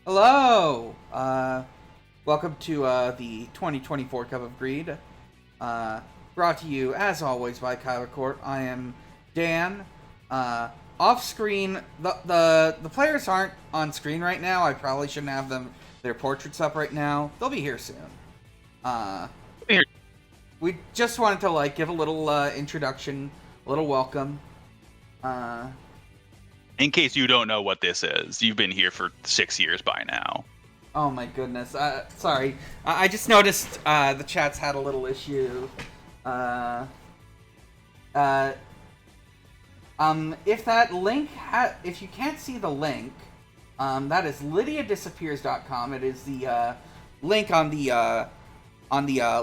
Hello! Welcome to the 2024 Cup of Greed. Brought to you, as always, by Kyler Court. I am Dan. Off screen, the players aren't on screen right now. I probably shouldn't have their portraits up right now. They'll be here soon. Here. We just wanted to give a little introduction, a little welcome. In case you don't know what this is, you've been here for 6 years by now. Oh my goodness. Sorry. I just noticed the chat's had a little issue. If that link if you can't see the link, that is lydiadisappears.com. It is the link on the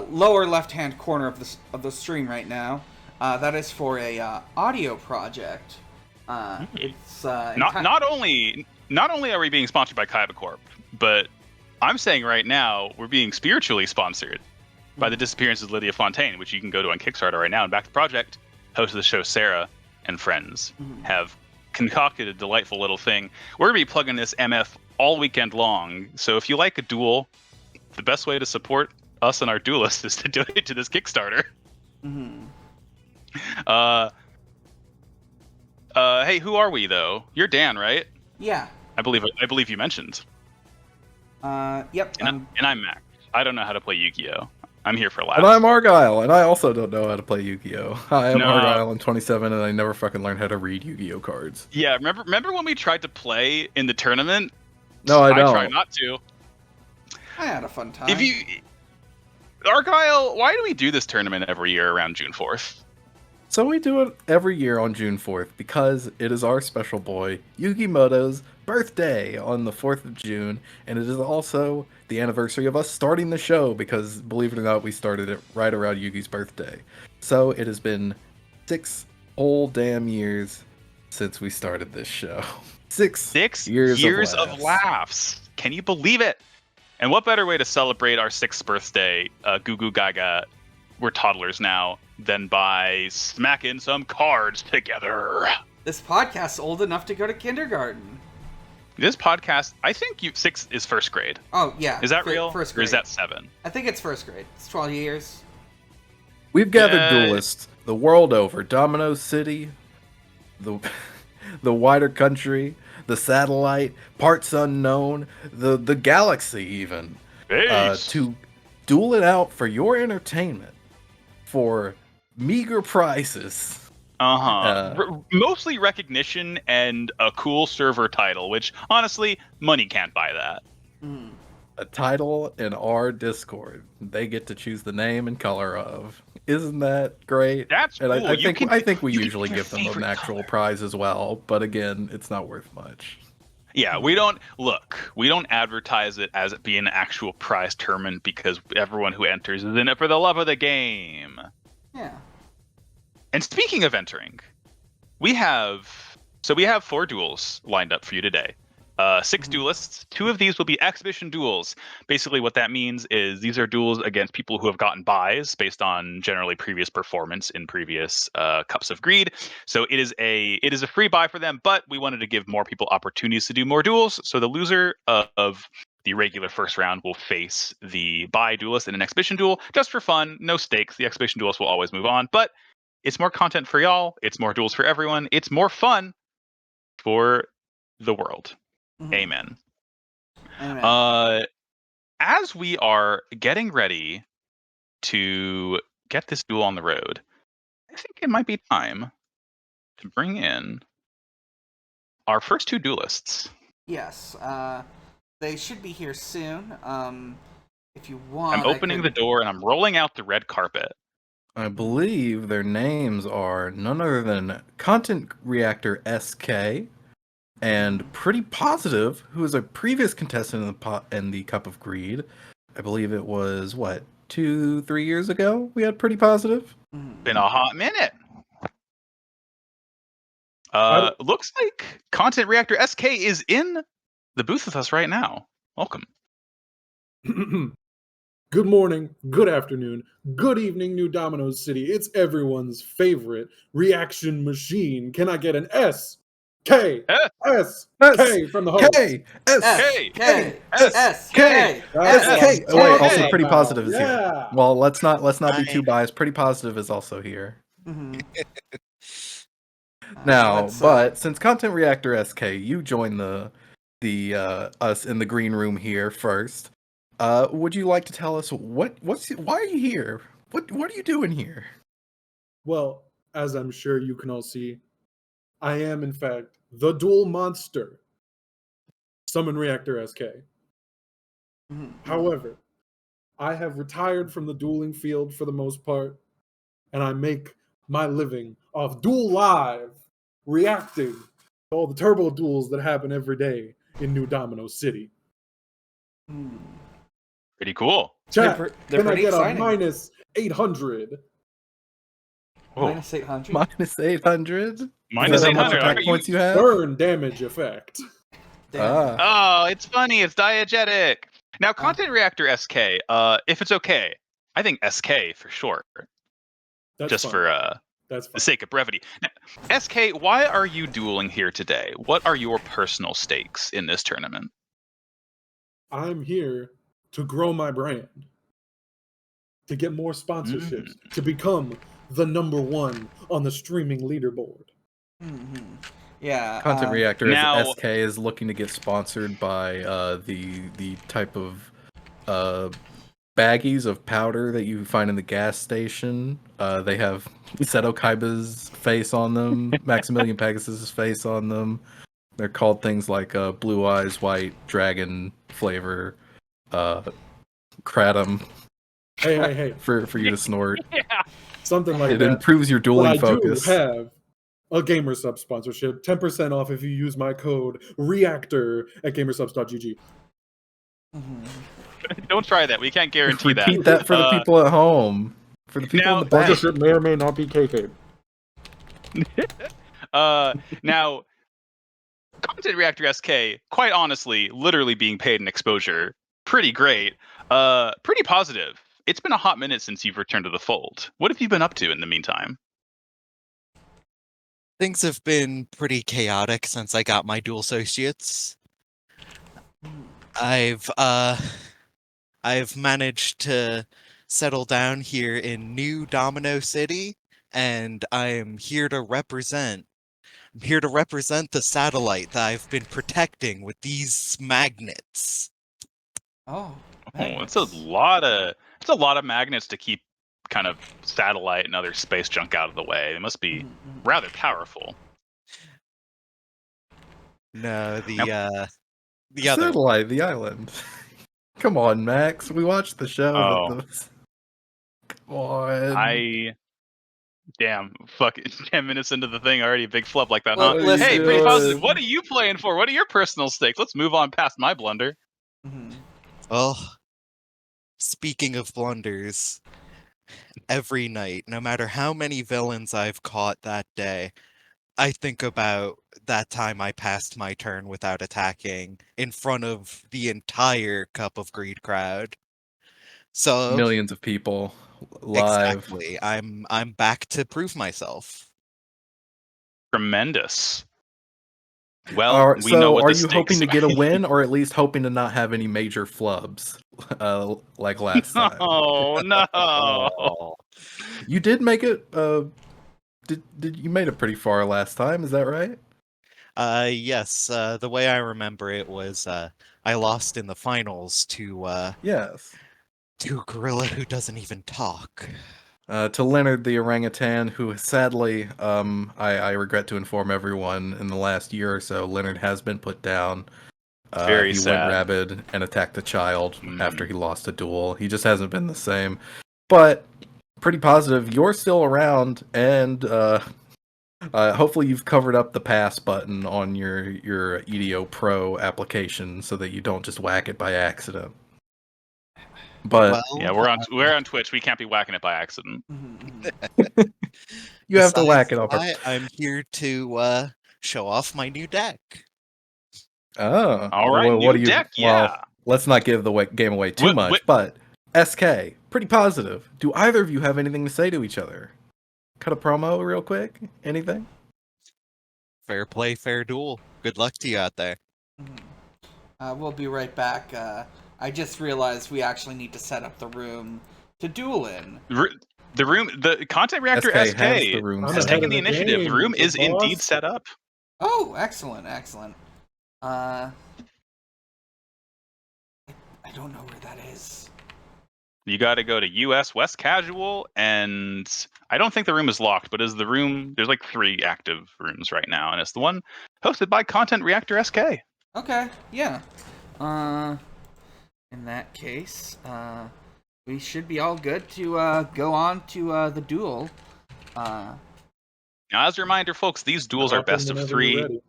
lower left-hand corner of the stream right now. That is for a audio project. It's not only are we being sponsored by Kaiba Corp, but I'm saying right now we're being spiritually sponsored by the disappearance of Lydia Fontaine, which you can go to on Kickstarter right now and back the project. Host of the show, Sarah and friends, have concocted a delightful little thing. We're gonna be plugging this MF all weekend long. So if you like a duel, the best way to support us and our duelists is to donate to this Kickstarter. Hey, who are we though? You're Dan, right? Yeah. I believe you mentioned. Yep. And I'm Max. I don't know how to play Yu-Gi-Oh. I'm here for laughs. And I'm Argyle, and I also don't know how to play Yu-Gi-Oh. I am No. Argyle, I'm 27, and I never fucking learned how to read Yu-Gi-Oh cards. Yeah, remember when we tried to play in the tournament? No, I don't. I tried not to. I had a fun time. Argyle, why do we do this tournament every year around June 4th? So we do it every year on June 4th because it is our special boy, Yugimoto's birthday on the 4th of June, and it is also the anniversary of us starting the show because, believe it or not, we started it right around Yugi's birthday. So it has been 6 whole damn years since we started this show. 6 years of laughs. Can you believe it? And what better way to celebrate our 6th birthday, Goo Goo Gaga, we're toddlers now, than by smacking some cards together. This podcast's old enough to go to kindergarten. This podcast, I think 6 is first grade. Oh, yeah. Is that real? First grade. Or is that 7? I think it's first grade. It's 12 years. We've gathered duelists the world over. Domino City, the wider country, the satellite, parts unknown, the galaxy even. To duel it out for your entertainment for meager prices. Mostly recognition and a cool server title, which honestly, money can't buy that. A title in our Discord. They get to choose the name and color of. Isn't that great? That's cool. And I think we usually give them an actual prize as well, but again, it's not worth much. Yeah, we don't advertise it as it being an actual prize tournament because everyone who enters is in it for the love of the game. Yeah. And speaking of entering, we have 4 duels lined up for you today. 6 duelists. 2 of these will be exhibition duels. Basically, what that means is these are duels against people who have gotten buys based on generally previous performance in previous Cups of Greed. So it is a free buy for them, but we wanted to give more people opportunities to do more duels. So the loser of the regular first round will face the buy duelist in an exhibition duel just for fun, no stakes. The exhibition duelist will always move on, but it's more content for y'all. It's more duels for everyone. It's more fun for the world. Amen. As we are getting ready to get this duel on the road, I think it might be time to bring in our first 2 duelists. Yes. They should be here soon. If you want, I'm opening the door and I'm rolling out the red carpet. I believe their names are none other than Content Reactor SK and Pretty Positive, who is a previous contestant in the Cup of Greed. I believe it was, 2-3 years ago we had Pretty Positive? Been a hot minute. Looks like Content Reactor SK is in the booth with us right now. Welcome. Good morning, good afternoon, good evening, New Domino's City. It's everyone's favorite reaction machine. Can I get an S K S S S K from the host. K S S K K S S K K That's S what K. I'm Oh, wait, talking also K. Pretty about. Positive is here. Yeah. Well, let's not be too I- biased. Pretty Positive is also here. Mhm. Now, Let's, but since Content Reactor SK, you joined the us in the green room here first. Would you like to tell us why are you here? What are you doing here? Well, as I'm sure you can all see, I am in fact the Duel monster. Summon Reactor SK. mhm. However, I have retired from the dueling field for the most part, and I make my living off Duel Live, reacting to all the turbo duels that happen every day in New Domino City. Mhm. Pretty cool. Chat, They're can I pretty get exciting. a minus 800? Oh, Minus 800. Minus 800. minus Is that how much 800. attack Are you? points you have? Burn damage effect. Damn. Oh, it's funny. It's diegetic. Now, Content Reactor SK. If it's okay, I think SK for short, That's just fine. for That's the fine. sake of brevity. Now, SK, why are you dueling here today? What are your personal stakes in this tournament? I'm here to grow my brand, to get more sponsorships, to become the number one on the streaming leaderboard. Mhm. Yeah. Content Reactor Now- SK is looking to get sponsored by the type of baggies of powder that you find in the gas station. They have Seto Kaiba's face on them, Maximilian Pegasus's face on them. They're called things like Blue Eyes White Dragon flavor, Kratom Hey. for you to snort. Yeah. Something like It that. improves your But dueling I focus. do have a Gamersub sponsorship, 10% off if you use my code Reactor at gamersubs.gg. Mhm. Don't try that. We can't guarantee that. Repeat that for the people at home. For the people now- in the back. Sponsorship may or may not be kayfabe. Now, Content Reactor SK, quite honestly, literally being paid in exposure, pretty great. Pretty positive. It's been a hot minute since you've returned to the fold. What have you been up to in the meantime? Things have been pretty chaotic since I got my dual associates. I've managed to settle down here in New Domino City, and I'm here to represent. I'm here to represent the satellite that I've been protecting with these magnets. Oh. Oh, it's a lot of magnets to keep kind of satellite and other space junk out of the way. They must be rather powerful. No, the other Satellite, the island. Come on, Max. We watched the show. Oh. Come on. Damn, fuck it. 10 minutes into the thing already, big flub like that, Well, huh? listen- Hey, pretty listen. positive. What are you playing for? What are your personal stakes? Let's move on past my blunder. Mhm. Well, speaking of blunders, every night, no matter how many villains I've caught that day, I think about that time I passed my turn without attacking in front of the entire Cup of Greed crowd. So Millions of people live. exactly, I'm back to prove myself. Tremendous. Well, we So know what are the you hoping stakes to get a win, or at least hoping to not have any major flubs, like last time? Oh no! Oh. You did make it. Did you made it pretty far last time? Is that right? Yes, the way I remember it was I lost in the finals to Yes. a gorilla who doesn't even talk. To Leonard the orangutan, who sadly, I regret to inform everyone, in the last year or so, Leonard has been put down. Very he sad. went rabid and attacked a child Mm. after he lost a duel. He just hasn't been the same. But pretty positive, you're still around, and hopefully you've covered up the pass button on your EDO Pro application so that you don't just whack it by accident. But Well, Yeah, we're on Twitch. We can't be whacking it by accident. Mhm. you have to whack it besides up. that, I'm here to show off my new deck. Oh, All right, well, new what do you? deck, Well, yeah. let's not give the game away too What- much. what- But SK, pretty positive. Do either of you have anything to say to each other? Cut a promo real quick. Anything? Fair play, fair duel. Good luck to you out there. We'll be right back. I just realized we actually need to set up the room to duel in. The Content Reactor SK SK has the room I'm has set ahead taken of the the initiative. The game, room is boss. indeed set up. Oh, excellent, excellent. I don't know where that is. You got to go to US West Casual, and I don't think the room is locked, but is the room? There's like 3 active rooms right now, and it's the one hosted by Content Reactor SK. Okay, yeah. In that case, we should be all good to go on to the duel. Now, as a reminder, folks, these duels are Hop in best of whenever you're 3. ready.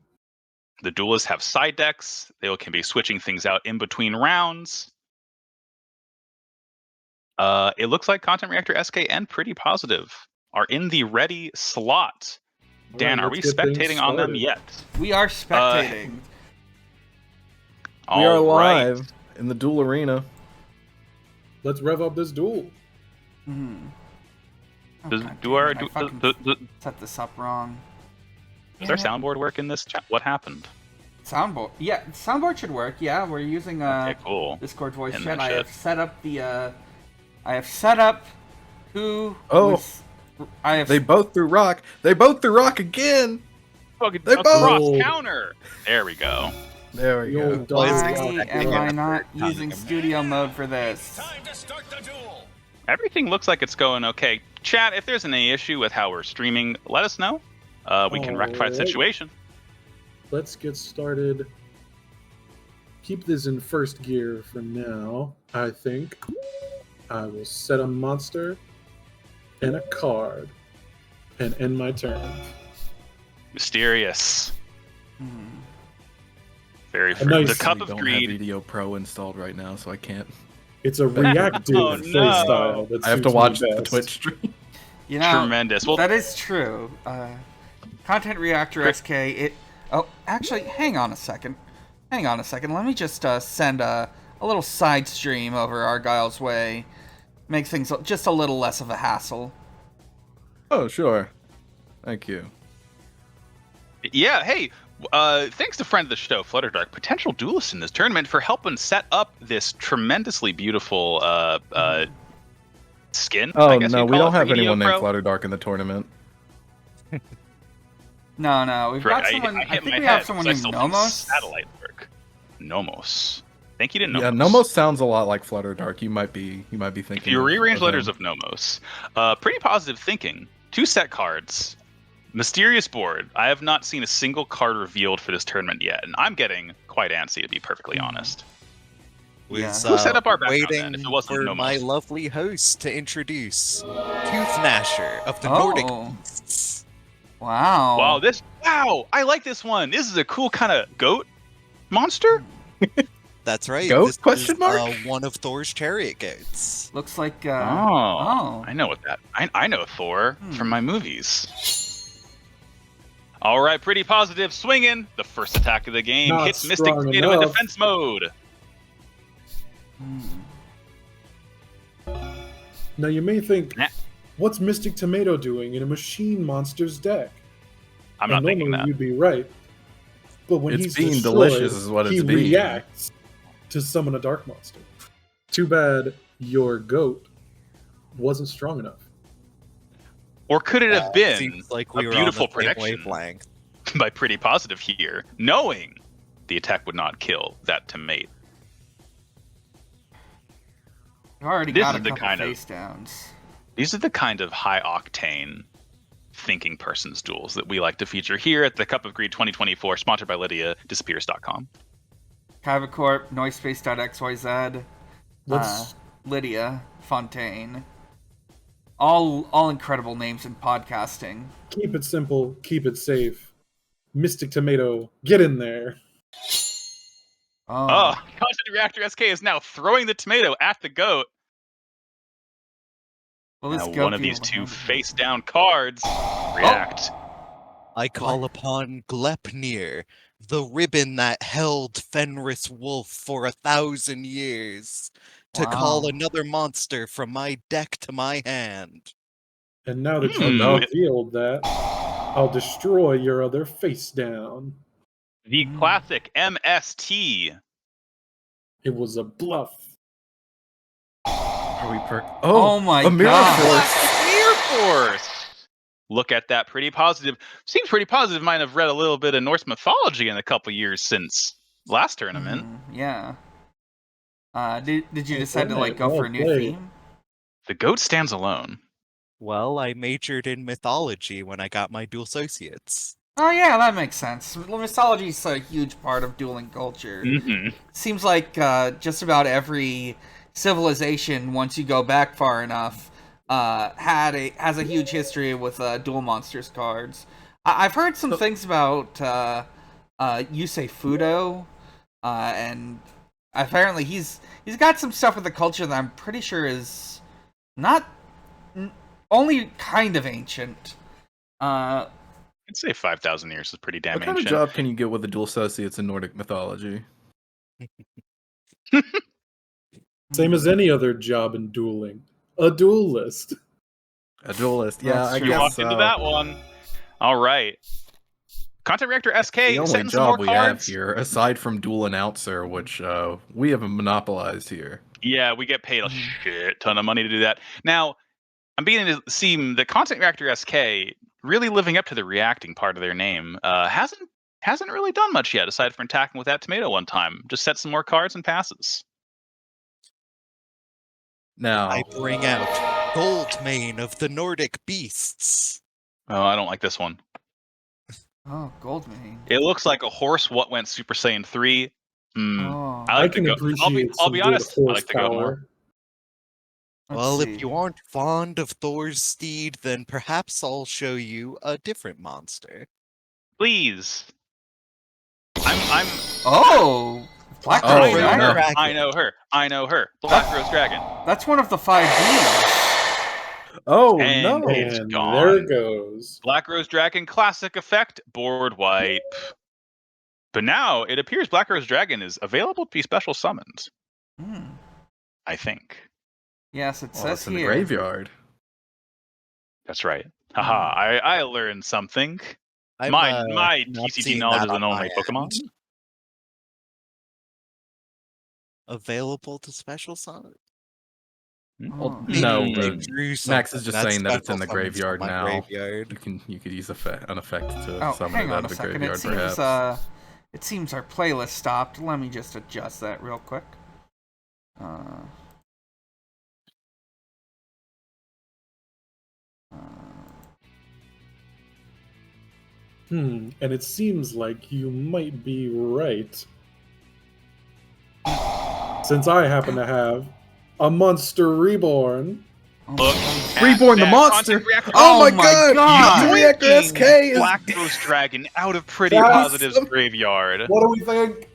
The duelists have side decks. They can be switching things out in between rounds. It looks like Content Reactor SK and Pretty Positive are in the ready slot. All Dan, right, are we let's get things spectating on them started. yet? We are spectating. We are All right. live in the duel arena. Let's rev up this duel. Mm-hmm. Oh, Does God do damn our it, I do, fucking does set this up wrong. our Damn it. soundboard work in this chat? What happened? Soundboard? Yeah, soundboard should work. Yeah, we're using Okay, cool. Discord voice In chat. that I shit. have set up the. I have set up who. Oh. was- I have. They both threw rock. They both threw rock again. Fucking They a both- cross Oh. counter. There we go. There we The go. old Well, dog it's Why exactly am I it. not Time. using studio mode for this? Everything looks like it's going okay. Chat, if there's any issue with how we're streaming, let us know. We can rectify the Alright. situation. Let's get started. Keep this in first gear for now, I think. I will set a monster and a card and end my turn. Mysterious. Hmm. Very A free. nice- The Cup I of don't have Greed. Video Pro installed right now, so I can't. It's a reactive Oh, no. playstyle. That I have to suits me watch the best. Twitch stream. You know, Tremendous. Well, that is true. Content Reactor Chris- SK. Oh, actually, hang on a second. Let me just send a little side stream over Argyle's way. Make things just a little less of a hassle. Oh, sure. Thank you. yeah, hey, thanks to friend of the show, Flutterdark, potential duelist in this tournament, for helping set up this tremendously beautiful skin. Oh, I guess no, you'd we call don't it, have for EDO anyone named Pro. Flutterdark in the tournament. No, we've got Right, someone. I hit think my we head have someone 'cause I named still think Nomos. satellite work. Nomos. Thank you to Nomos. Yeah, Nomos sounds a lot like Flutterdark. You might be thinking. If you rearrange letters him. of Nomos, pretty positive thinking. 2 set cards. Mysterious board. I have not seen a single card revealed for this tournament yet, and I'm getting quite antsy, to be perfectly honest. Yeah. Who set up our background waiting then, if it wasn't for Nomos? my lovely host to introduce Tooth Gnasher of the Nordic Beasts. Wow. Wow, I like this one. This is a cool kind of goat monster. That's right. Goat? This Question is, mark? one of Thor's chariot goats. Looks like. I know what that. I know Thor from my movies. All right, pretty positive. Swinging. The first attack of the game Not hits Mystic strong Tomato in enough. defense mode. Now you may think, Nah. what's Mystic Tomato doing in a machine monster's deck? I'm not thinking normally that. you'd be right. But when It's he's being destroyed, delicious is what he it's being. reacts to summon a dark monster. Too bad your goat wasn't strong enough. Or could it have been Seems like a we were beautiful on the same prediction wavelength. by pretty positive here, knowing the attack would not kill that tomate? I've already This got a is the couple kind of- face downs. These are the kind of high octane thinking person's duels that we like to feature here at the Cup of Greed 2024, sponsored by Lydia, disappears.com. Kaiba Corp, Noisepace.xyz, Let's Lydia, Fontaine. All incredible names in podcasting. keep it simple, keep it safe. Mystic Tomato, get in there. Oh, Content Reactor SK is now throwing the tomato at the goat. Well, this Now goat one of be these able to 2 handle it. face down cards react. I call upon Glepnir, the ribbon that held Fenris Wolf for 1,000 years, to call Wow. another monster from my deck to my hand. And now that Hmm. you've no. revealed that, I'll destroy your other face down. The classic MST. It was a bluff. Are we Oh my a mirror God. force. Mirror Force. Look at that, pretty positive. Seems pretty positive. Might have read a little bit of Norse mythology in a couple years since last tournament. Yeah. Did you decide to Alright, go for well a new played. theme? The goat stands alone. Well, I majored in mythology when I got my dual associates. Oh yeah, that makes sense. Mythology is a huge part of dueling culture. Mm-hmm. Seems like just about every civilization, once you go back far enough, has a huge history with duel monsters cards. I've heard some things about Yusei Fudo, and apparently he's got some stuff with the culture that I'm pretty sure is not only kind of ancient. I'd say 5,000 years is pretty damn What kind of ancient. job can you get with the dual associates in Nordic mythology? Same as any other job in dueling. A duelist. A duelist. Yeah, That's I true. You guess walked so. into that one. All right. Content Reactor SK, The only setting some more job we have cards. here, aside from dual announcer, which we have monopolized here. Yeah, we get paid a shit ton of money to do that. Now, I'm beginning to seem the Content Reactor SK really living up to the reacting part of their name. Hasn't really done much yet, aside from attacking with that tomato one time. Just set some more cards and passes. Now, I bring out Goldmane of the Nordic Beasts. Oh, I don't like this one. Oh, Goldmane. It looks like a horse. What went Super Saiyan 3? Oh, I like can to go. appreciate I'll some be good honest. I like to go more. horsepower. let's Well, see. if you aren't fond of Thor's steed, then perhaps I'll show you a different monster. Please. I'm Oh, Black Oh, Rose no. Dragon. I know her. I know her. Black Rose Dragon. That's one of the 5 demons. oh And no! it's And gone. there it goes. Black Rose Dragon classic effect, board wipe. But now it appears Black Rose Dragon is available to be special summoned. I think. Yes, it Well, says it's in the here. graveyard. That's right. Haha, I learned something. I'm, My not TCG seeing knowledge that is an on only my Pokemon. end. Available to special summon? Oh. No, Hmm. Max is just saying that it's in the special summons from graveyard my now. graveyard. You could use an effect to Oh, summon hang it on out a of the second. graveyard, It perhaps. seems our playlist stopped. Let me just adjust that real quick. And it seems like you might be right. Since I happen to have a Monster Reborn. Look at Reborn the that. monster! Content Reactor. Oh my my god! God! Reactor Yoinking SK is Black Rose Dragon out of Pretty That's Positive's awesome. graveyard. What do we think?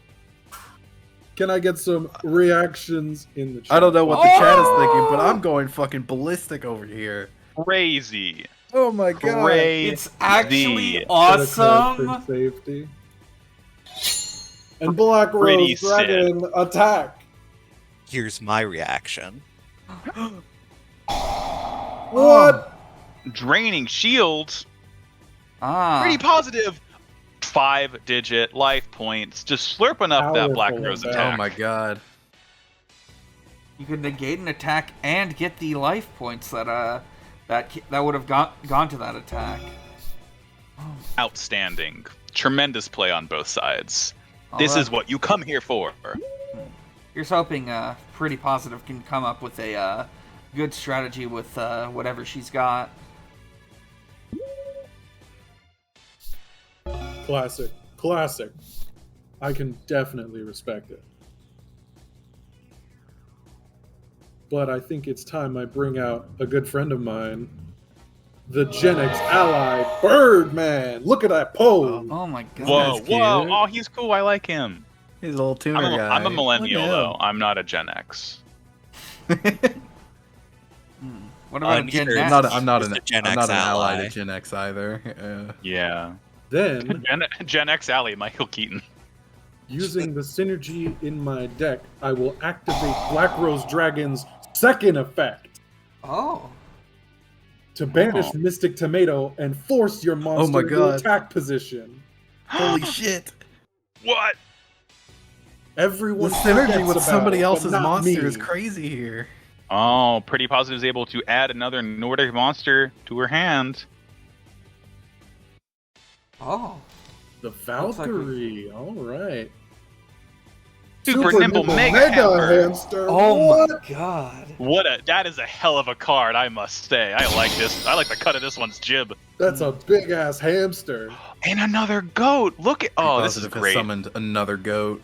Can I get some reactions in the chat? I don't know what the chat is thinking, but Oh! I'm going fucking ballistic over here. Crazy. Oh my god! Crazy. It's actually Set a card for awesome. safety. And Black Pretty Rose Dragon attack. Here's my reaction. What? Draining Shield. Ah, Pretty positive. 5-digit life points. Just slurping up that Black Powerful Rose attack. attack. Oh my god. you could negate an attack and get the life points that would have gone to that attack. Outstanding. Tremendous play on both sides. All This right. is what you come here for. Here's hoping Pretty Positive can come up with a good strategy with whatever she's got. Classic. Classic. I can definitely respect it. But I think it's time I bring out a good friend of mine, the Gen X ally, Birdman. Look at that pose. Oh my god. Whoa, guy's whoa. cute. Oh, he's cool. I like him. He's a little tuner guy. I'm a millennial, Look at though. him. I'm not a Gen X. What about neither Gen is X? I'm not Just an a Gen I'm X not an ally ally. to Gen X either. Yeah. Then, Gen X Alley, Michael Keaton. using the synergy in my deck, I will activate Black Rose Dragon's second effect. Oh. to banish Oh. Mystic Tomato and force your monster my into God. attack position. Holy shit! What? The Everyone synergy forgets with about somebody it, but else's not monster me. is crazy here. Oh, Pretty Positive is able to add another Nordic monster to her hand. Oh. The Looks like Valkyrie. All right. Super nimble mega hammer. hamster. Oh what? my god. That is a hell of a card, I must say. I like this. I like the cut of this one's jib. That's a big ass hamster. And another goat. Look at Pretty this is Positive has great. summoned another goat.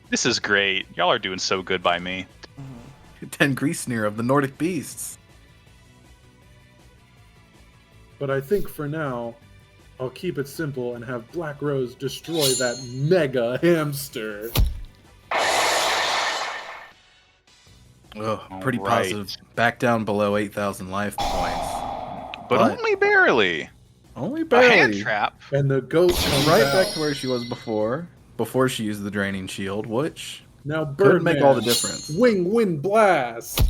This is great. Y'all are doing so good by me. 10 Griesnir of the Nordic Beasts. But I think for now, I'll keep it simple and have Black Rose destroy that mega hamster. Ugh, Pretty Alright. Positive. Back down below 8,000 life points. But only barely. Only A barely. hand trap. And the goat comes Right out. back to where she was before she used the Draining Shield, which Now could Birdman. make all the difference. Wing, wind, blast.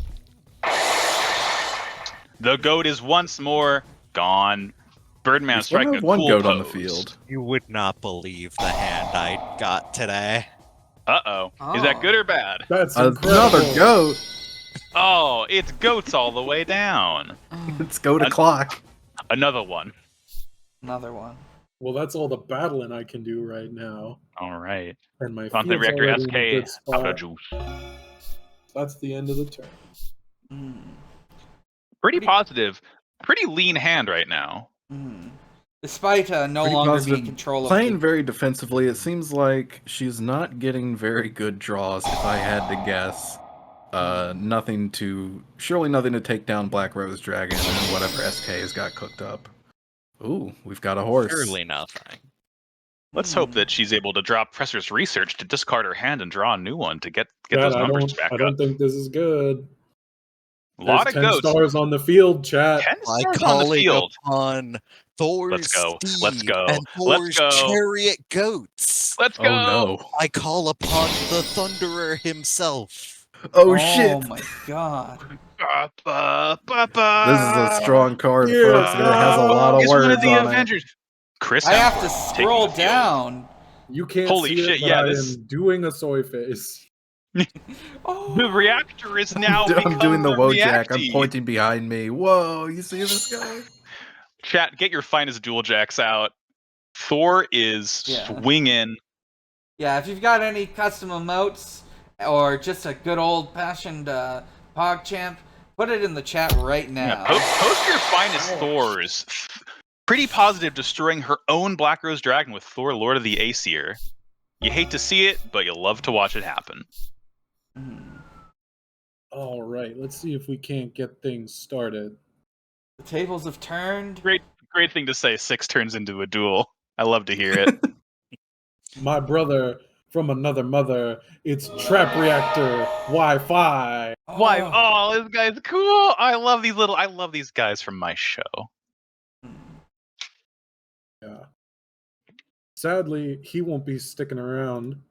The goat is once more gone. Birdman We still striking a have one cool goat on the pose. field. You would not believe the hand I got today. Uh-oh. Is Oh. that good or bad? That's Another incredible. goat. Oh, it's goats all the way down. It's goat o'clock. Another one. Another one. Well, that's all the battling I can do right now. All right. And my Content field's Reactor already in a good SK. Alpha spot. juice. That's the end of the turn. Mm. Pretty positive. Pretty lean hand right now. Mm. Despite no Pretty longer Positive being in control of playing the... very defensively. It seems like she's not getting very good draws, if I had to guess. Surely nothing to take down Black Rose Dragon and whatever SK has got cooked up. Ooh, we've got a horse. Surely nothing. Let's hope that she's able to drop Professor's Research to discard her hand and draw a new one to get Chad, those numbers back I up. don't think this is good. A lot There's of 10 goats. stars on the field, chat. 10 By stars on the calling field. upon Thor's Let's go. steed Let's go. and Let's Thor's go. chariot goats. Let's go. Oh no. I call upon the Thunderer himself. Oh Oh shit. my god. This is a strong card, Yeah. folks. It has a lot of It's one words of the on it. Avengers. Chris I have to Hemsworth taking scroll the field. down. You can't Holy see shit, it, but yeah, I this- am doing a soy face. Oh. The reactor is now I'm doing the become Wojak. I'm reacty. pointing behind me. Whoa, you see this guy? Chat, get your finest dual jacks out. Thor is Yeah. swinging. Yeah, if you've got any custom emotes or just a good old fashioned PogChamp, put it in the chat right now. Yeah, post your finest Ouch. Thors. Pretty positive destroying her own Black Rose Dragon with Thor, Lord of the Aesir. You hate to see it, but you'll love to watch it happen. Mm. All right, let's see if we can't get things started. The tables have turned. Great thing to say. 6 turns into a duel. I love to hear it. My brother from another mother, it's Trap Reactor Wi-Fi. Why? Oh. Oh, this guy's cool. I love these guys from my show. Yeah. Sadly, he won't be sticking around,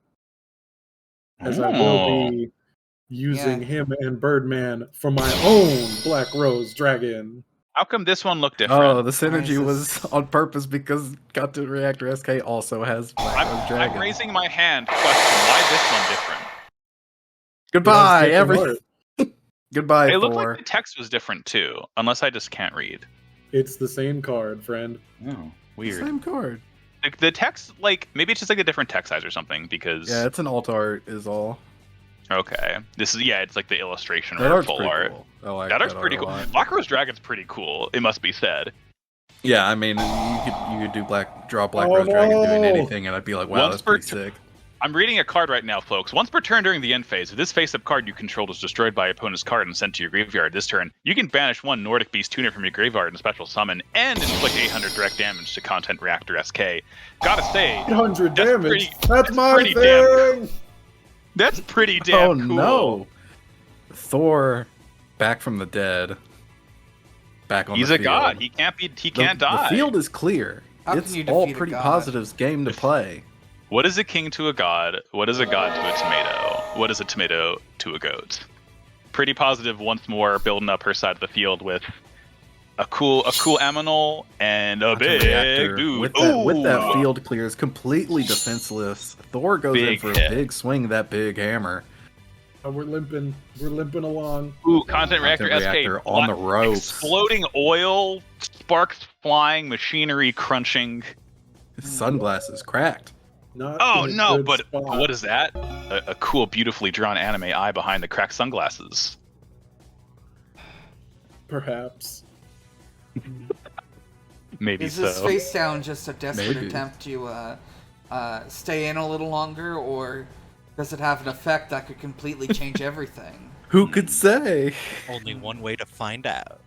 as I will be using Yeah. him and Birdman for my own Black Rose Dragon. How come this one looked different? Oh, the synergy Jesus. was on purpose because Content Reactor SK also has Black Rose Dragon. I'm raising my hand. Question: why this one different? Goodbye, It has different everything. art. Goodbye, It looked Thor. like the text was different too, unless I just can't read. It's the same card, friend. Oh, weird. Same card. The text, like maybe it's just like a different text size or something. Because Yeah, it's an alt art is all. okay, this is it's like the illustration That or art's full pretty art. cool. I like That art's art pretty a cool. lot. Black Rose Dragon's pretty cool. It must be said. Yeah, I mean, you could draw Black Oh, Rose Dragon doing no. anything, and I'd be like, wow, Once that's per pretty sick. I'm reading a card right now, folks. Once per turn during the end phase, if this face-up card you controlled is destroyed by opponent's card and sent to your graveyard this turn, you can banish one Nordic Beast Tuner from your graveyard and special summon, and inflict 800 direct damage to Content Reactor SK. Gotta say, 800 That's damage. pretty- That's that's my pretty thing. that's pretty damn Oh cool. no! Thor, back from the dead. Back on He's the a field. god. He can't die. The field is clear. How can It's you all defeat a pretty god? positive's game to play. What is a king to a god? What is a god to a tomato? What is a tomato to a goat? Pretty positive once more, building up her side of the field with a cool aminal and a Content big reactor dude. with that Ooh, field clears completely defenseless. Thor goes in Big for hit. a big swing of that big hammer. We're limping along. Ooh, content reactor Reactor SK on the ropes. Exploding oil, sparks flying, machinery crunching. His sunglasses cracked. Not Oh in a no, good but spot. what is that? A cool, beautifully drawn anime eye behind the cracked sunglasses. Perhaps. Maybe Is this so. face down just a desperate Maybe. attempt to stay in a little longer, or does it have an effect that could completely change everything? Who could say? Only one way to find out.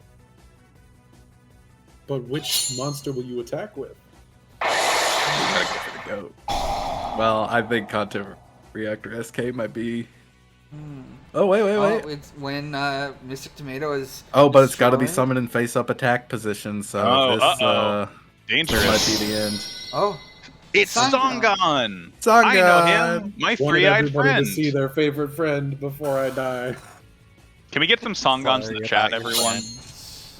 But which monster will you attack with? Gotta go for the goat. Well, I think Content Reactor SK might be. Oh wait. Oh, it's when Mystic Tomato is. Oh, but it's got to be destroyed? summoned in face-up attack position, so Oh, this Dangerous. might be the end. Oh, It's Sangon. Sangon. Sangon! I know him. My Wanted three-eyed everybody friend. to see their favorite friend before I die. Can we get some Sangons in the Sorry chat, about your everyone? friend.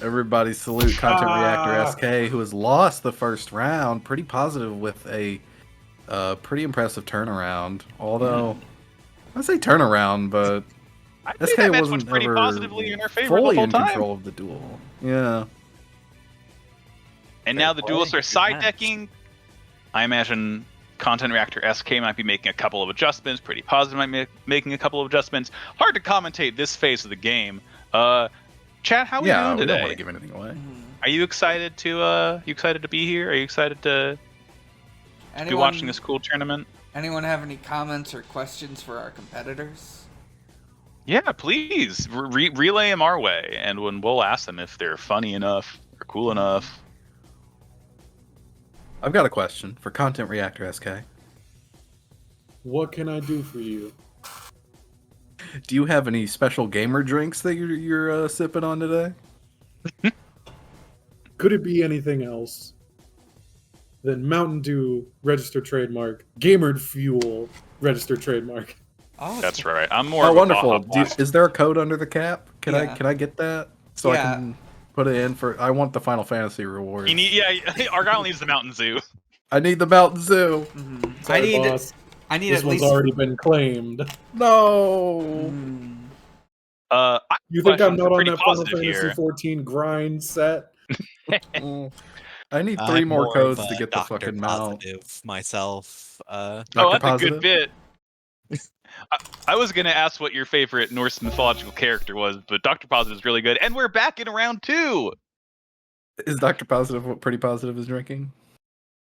Everybody salute Content Reactor Ah. SK, who has lost the first round. Pretty positive with a pretty impressive turnaround. Although, I say turnaround, but I think SK that match wasn't went pretty ever positively in our favor fully the whole in time. control of the duel. Yeah. And Fair now the play, duelists are good side match. decking. I imagine Content Reactor SK might be making a couple of adjustments. Pretty positive might be making a couple of adjustments. Hard to commentate this phase of the game. Chat, how are we Yeah, doing we don't want today? to give anything away. Are you excited to be here? Are you excited to be watching this cool tournament? Anyone have any comments or questions for our competitors? Yeah, please relay them our way, and when we'll ask them if they're funny enough or cool enough. I've got a question for Content Reactor SK. What can I do for you? Do you have any special gamer drinks that you're sipping on today? Could it be anything else than Mountain Dew registered trademark, Gamered Fuel registered trademark? Oh, That's right. I'm more. Oh, of a wonderful! Baja Blast. Is there a code under the cap? Can Yeah. I get that so Yeah. I can put it in for? I want the Final Fantasy rewards. Argyle needs the Mountain Zoo. I need the Mountain Zoo. Mhm. Sorry, boss. I need This at one's least. already been claimed. No. Mm. I have You a think I'm question not for on pretty that Final positive Fantasy here. 14 grind set? I need 3 I'm more more codes of to a get the Dr. fucking mount. Positive myself. Oh, Dr. that's a Positive? good bit. I was gonna ask what your favorite Norse mythological character was, but Dr. Positive is really good, and we're back in round 2. Is Dr. Positive what Pretty Positive is drinking?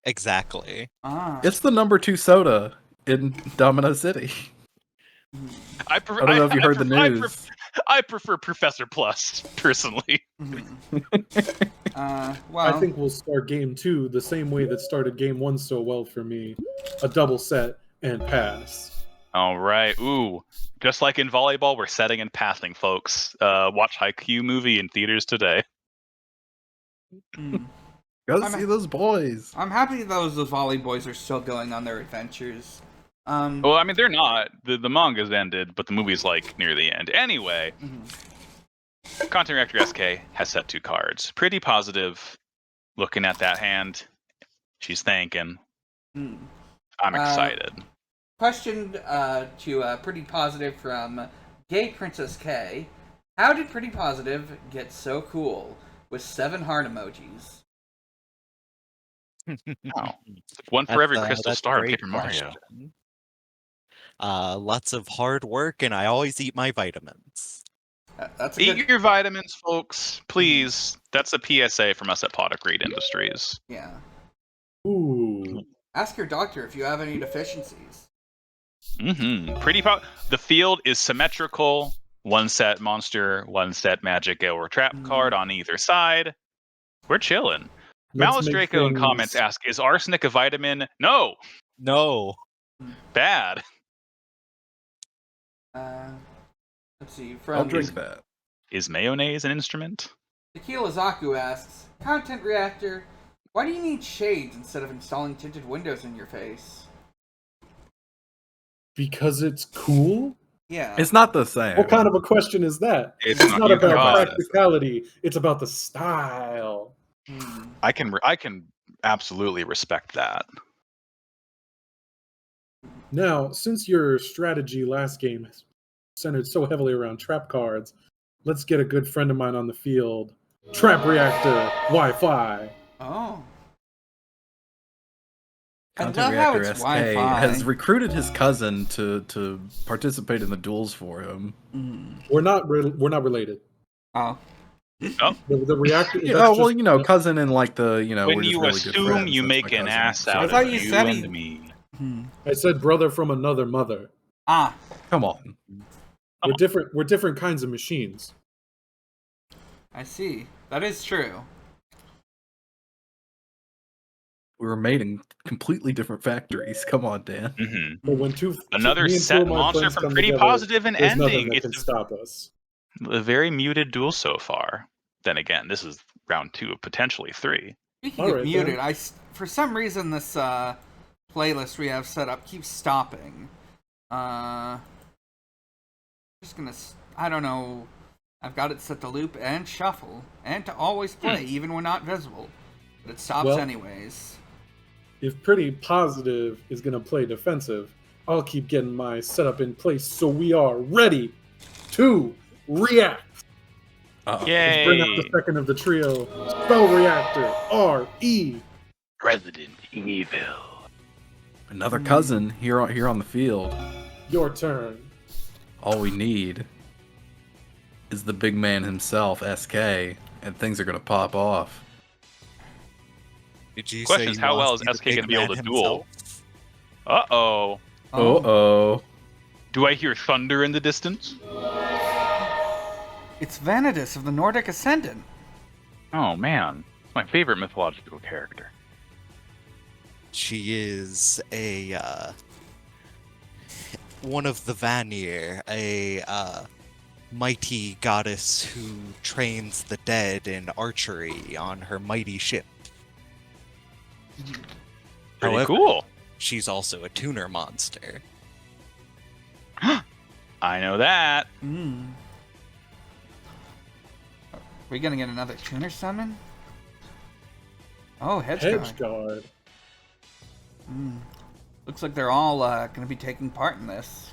Exactly. Ah. It's the number 2 soda in Domino City. I don't know if you heard the news. I prefer Professor Plus personally. Mhm. Well, I think we'll start game 2 the same way that started game 1 so well for me. A double set and pass. All right. Ooh, just like in volleyball, we're setting and passing, folks. Watch Haikyuu movie in theaters today. mm. Go I'm- see those boys. I'm happy those Volley boys are still going on their adventures. Well, I mean, they're not. The manga's ended, but the movie's like near the end. Anyway, Mhm. Content Reactor SK has set 2 cards. Pretty positive. Looking at that hand, she's thanking. Mm. I'm excited. Question to Pretty Positive from Gay Princess K. How did Pretty Positive get so cool with 7 heart emojis? Wow. One for every crystal That's a star in great Paper Mario. question. Lots of hard work, and I always eat my vitamins. That's a Eat good. your vitamins, folks, please. That's a PSA from us at Pot of Greed Industries. Yeah. Ooh. Ask your doctor if you have any deficiencies. The field is symmetrical. 1 set monster, 1 set magic or trap card on either side. We're chilling. Let's Malice make Draco in things- comments ask, is arsenic a vitamin? No! No. Bad. Let's see. I'll From drink that. Is mayonnaise an instrument? Tequila Zaku asks, Content Reactor, why do you need shades instead of installing tinted windows in your face? Because it's cool? Yeah. It's not the same. What kind of a question is that? It's It's not not even about God. practicality. It's about the style. Hmm. I can absolutely respect that. Now, since your strategy last game centered so heavily around trap cards, let's get a good friend of mine on the field. Trap Reactor Wi-Fi. Oh. I Content love how Reactor it's SK Wi-Fi. has recruited his cousin to participate in the duels for him. We're not related. Oh. Oh, The reactor. Yeah, That's well, just cousin in like the when we're just you really good assume friends. you That's make my an cousin. ass So- out thought of you you said and he- me. Hmm. I said brother from another mother. Ah. Come on. We're different. We're different kinds of machines. I see. That is true. We were made in completely different factories. Come on, Dan. Hmm But when Another me and two set of my monster friends from come Pretty together, Positive and there's nothing ending. that It's can stop us. a very muted duel so far. Then again, this is round 2 of potentially 3. Speaking All of right, muted, then. for some reason this playlist we have set up keeps stopping. Just gonna. I don't know. I've got it set to loop and shuffle and to always play even when not visible, but it stops Well- anyways. If Pretty Positive is going to play defensive, I'll keep getting my setup in place so we are ready to react. Uh-oh. Let's bring out Yay! the second of the trio. Spell Reactor. R-E. Resident Evil. Another cousin here on the field. Your turn. All we need is the big man himself, SK, and things are gonna pop off. Did you Question say is, you how want well to is see the SK big gonna be able man to duel? himself? Uh-oh. Uh-oh. Do I hear thunder in the distance? It's Vanadis of the Nordic Ascendant. Oh, man. It's my favorite mythological character. She is a one of the Vanir, a mighty goddess who trains the dead in archery on her mighty ship. Pretty However, cool. she's also a tuner monster. I know that. We gonna get another tuner summon? Oh, Hedgeguard. Hedgeguard. Looks like they're all gonna be taking part in this.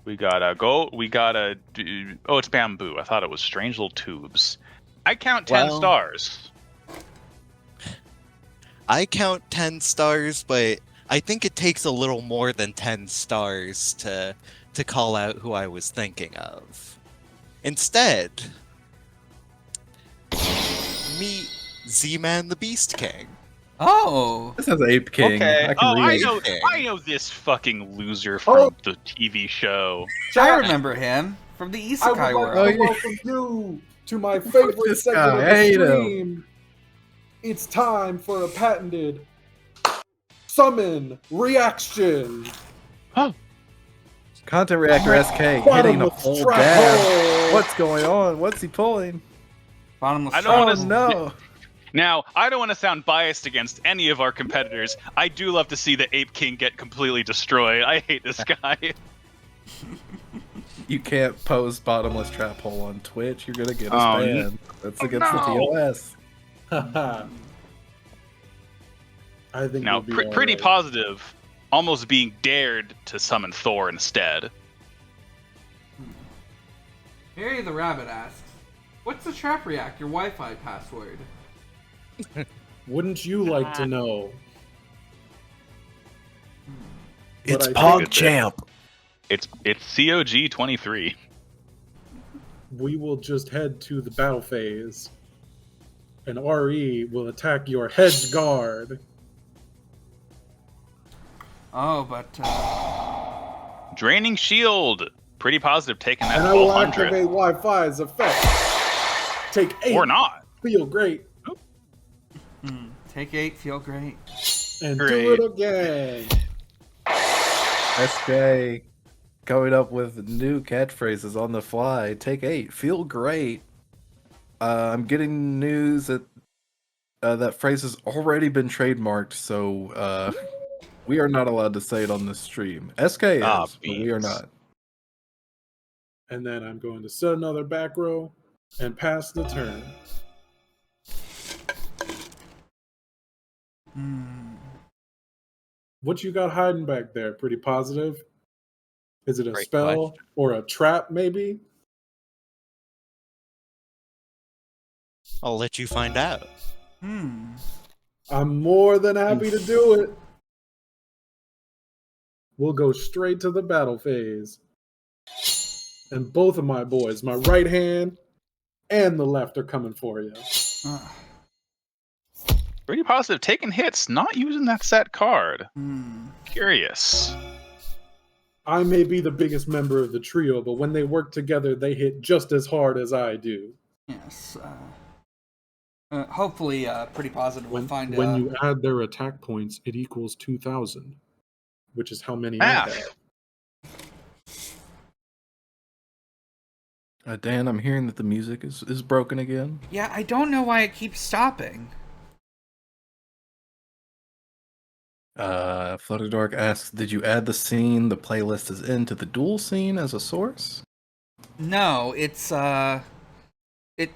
We gotta go. We gotta do. Oh, it's bamboo. I thought it was strange little tubes. I count 10 Well- stars. I count 10 stars, but I think it takes a little more than 10 stars to call out who I was thinking of. Instead, meet Z-Man the Beast King. Oh, This has Ape King. Okay. I can read. I know this fucking loser from the TV show. I remember him from the I would Isekai like world. to welcome you to my favorite this segment guy. of I the hate him. stream. It's time for a patented summon reaction. Content Reactor SK hitting a Bottomless full trap dab. hole. What's going on? What's he pulling? Bottomless I don't Oh wanna- trap. no! Now, I don't want to sound biased against any of our competitors. I do love to see the Ape King get completely destroyed. I hate this guy. You can't post bottomless trap hole on Twitch. You're gonna get us Oh, banned. That's against the no. TOS. I think Now, we'll be Pretty alright. Positive almost being dared to summon Thor instead. Harry the Rabbit asks, "What's the Trap Reactor Wi-Fi password?" Wouldn't you like to know? It's But I think PogChamp. It's COG 23. we will just head to the battle phase, and RE will attack your hedge guard. Oh, but Draining Shield. Pretty Positive taking that And I will 1200. activate Wi-Fi's effect. Take 8. Or not. Feel great. take 8, feel great. And Great. do it again. SK coming up with new catchphrases on the fly. Take 8. Feel great. I'm getting news that that phrase has already been trademarked, so We are not allowed to say it on this stream. SK is, Ah, but we are beans. not. And then I'm going to set another back row and pass the turn. What you got hiding back there? Pretty positive? Is it a Great spell question. or a trap, maybe? I'll let you find out. I'm more than happy to do it. We'll go straight to the battle phase. And both of my boys, my right hand and the left, are coming for you. Pretty positive. Taking hits, not using that set card. Curious. I may be the biggest member of the trio, but when they work together, they hit just as hard as I do. Yes. Hopefully, pretty positive. We'll find When you add their attack points, it equals 2,000, which is how many I Math. have. Dan, I'm hearing that the music is broken again. Yeah, I don't know why it keeps stopping. Flutterdark asks, did you add the scene the playlist is in to the duel scene as a source? No, it's it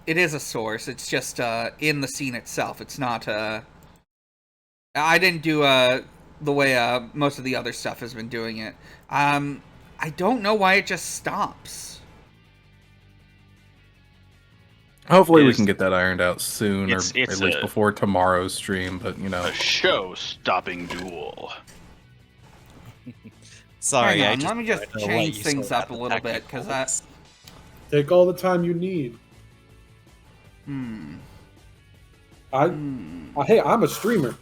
is a source. It's just in the scene itself. It's not I didn't do the way most of the other stuff has been doing it. I don't know why it just stops. Hopefully It we is- can get that ironed out soon, or it's at least a- before tomorrow's stream, but you know. A show-stopping duel. Sorry, Hang I on, let me just wanted to let change you things sort up out a the little bit, because technicals. Take all the time you need. Hey, I'm a streamer.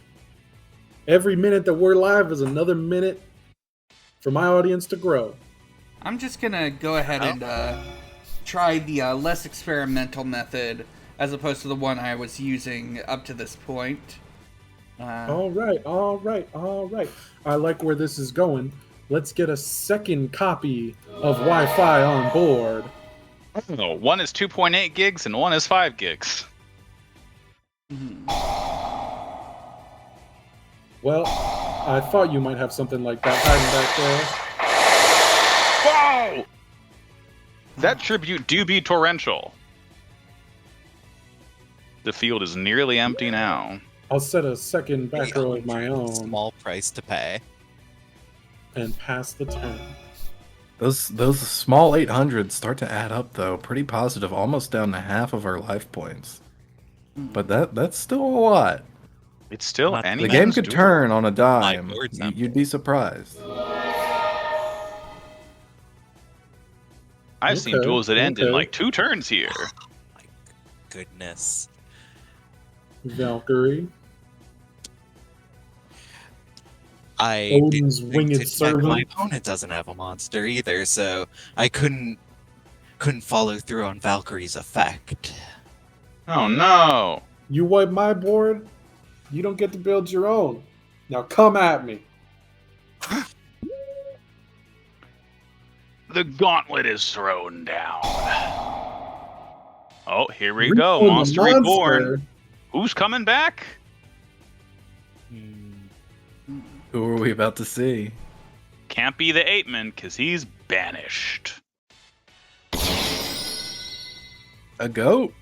Every minute that we're live is another minute for my audience to grow. I'm just gonna go ahead and try the less experimental method as opposed to the one I was using up to this point. All right. I like where this is going. Let's get a second copy of Wi-Fi on board. Oh, one is 2.8 gigs and one is 5 gigs. Well, I thought you might have something like that hiding back there. Whoa! That tribute do be torrential. The field is nearly empty now. I'll set a second back row of my own Small price to pay. and pass the turn. Those small 800s start to add up though, pretty positive, almost down to half of our life points. But that's still a lot. It's still Not- any The game man's could duel. turn on a dime. board's You'd be surprised. I've seen Okay, duels that end in okay. like 2 turns here. My goodness. Valkyrie. I Odin's didn't think winged to check servant. my opponent doesn't have a monster either, so I couldn't follow through on Valkyrie's effect. Oh no! You wipe my board, you don't get to build your own. Now come at me. The gauntlet is thrown down. Oh, here we go. Reborn the Monster Reborn. monster. Who's coming back? Who are we about to see? Can't be the 8-man because he's banished. A goat.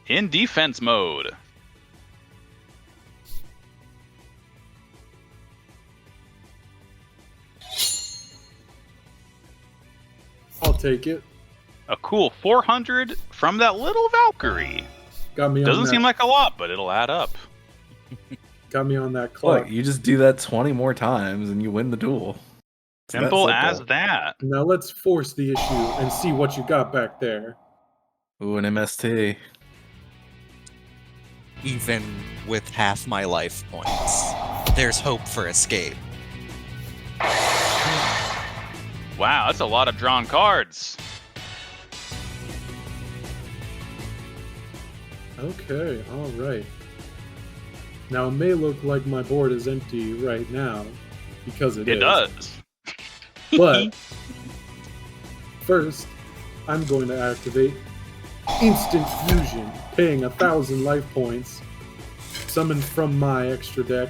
In defense mode. I'll take it. A cool 400 from that little Valkyrie. Got me on Doesn't that. seem like a lot, but it'll add up. Got me on that clock. Look, you just do that 20 more times and you win the duel. It's that Simple as that. Now let's force the issue and see what you got back there. Ooh, an MST. Even with half my life points, there's hope for escape. Wow, that's a lot of drawn cards. Okay, all right. Now it may look like my board is empty right now, because it is. It does. But first, I'm going to activate Instant Fusion, paying 1,000 life points, summoned from my extra deck,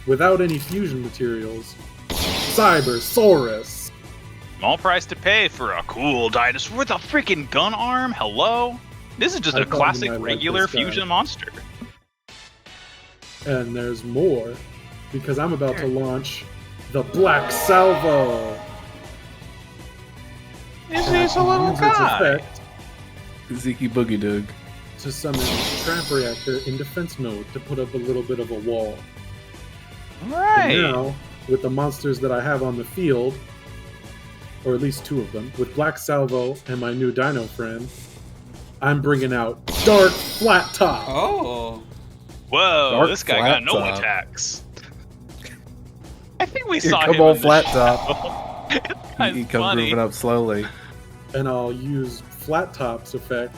without any fusion materials, Cybersaurus. Small price to pay for a cool dinosaur with a freaking gun arm. Hello? This is just I a thought you classic might like regular this guy. fusion monster. And there's more, because I'm about to launch the Black Salvo. This And I is a can little use its guy. effect Zeke Boogie Doog. to summon Trap Reactor in defense mode to put up a little bit of a wall. Right. And now, with the monsters that I have on the field, or at least 2 of them, with Black Salvo and my new dino friend, I'm bringing out Dark Flat Top. Oh. Whoa, Dark this guy flat got no top. attacks. I think we Here, saw come him on, in the flat show. top. That's He comes funny. moving up slowly. And I'll use Flat Top's effect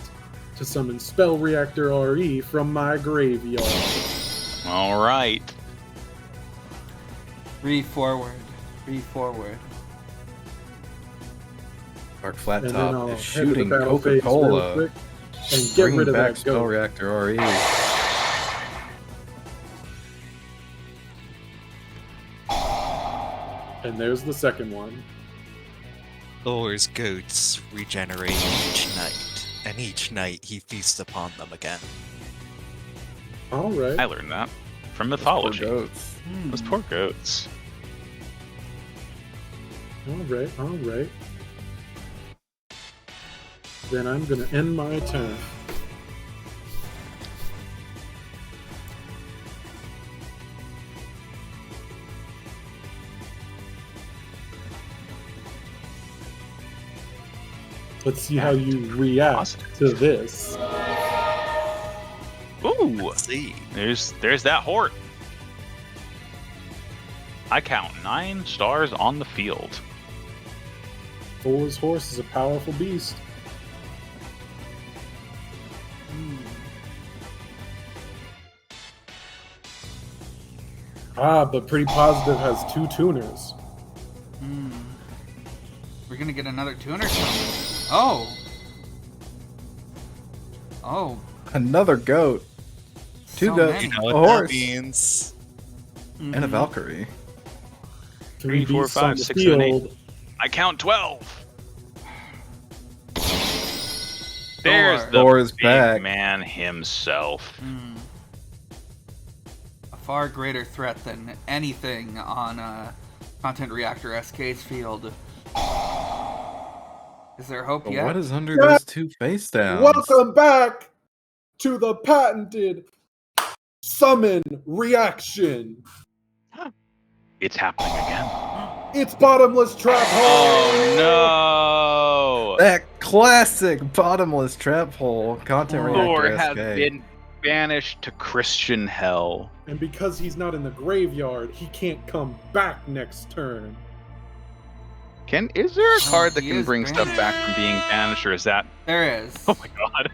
to summon Spell Reactor RE from my graveyard. All right. Read forward. Read forward. Dark Flat And then I'll Top head is to the shooting battle phase real Coca-Cola. quick and get Bringing rid of back that Spell goat. Reactor RE. And there's the second one. Thor's goats regenerate each night, and each night he feasts upon them again. All right. I learned that from Poor mythology. goats. Those poor goats. All right. All right. Then I'm going to end my turn. Let's see how you react Positive. to this. Ooh, Let's see. there's that hort. I count 9 stars on the field. Thor's horse is a powerful beast. Ah, but Pretty Positive has 2 tuners. We're gonna get another tuner summon. Oh. Oh. Another goat. 2 So goats. many. You know A what that horse. means? And a Valkyrie. 3 4, beasts on 5, the 6, 7, 8. field. I count 12. There's the Thor is big back. man himself. A far greater threat than anything on Content Reactor SK's field. Is there hope But yet? what is under those 2 face downs? Welcome back to the patented summon reaction. It's happening again. It's bottomless trap hole. Oh That classic bottomless trap hole. Content no! Reactor Thor SK. has been banished to Christian hell. And because he's not in the graveyard, he can't come back next turn. Is there a card that he can is bring stuff banished. back from being banished, or is that? There is. Oh my god!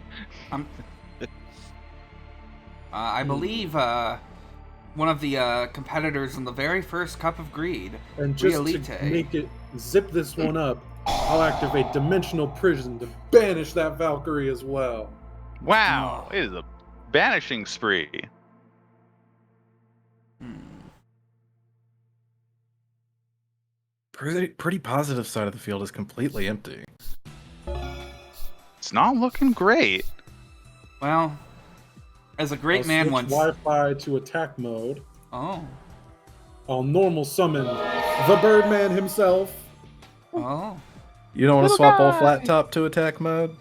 I believe one of the competitors in the very first Cup of Greed. And just to Realite. make it zip this one up, I'll activate Dimensional Prison to banish that Valkyrie as well. Wow, it is a banishing spree. Pretty Positive side of the field is completely empty. It's not looking great. Well, as a great I'll man switch once. Wi-Fi to attack mode. Oh. I'll normal summon the Birdman himself. Oh. You don't want to Little swap all guy. flat top to attack mode?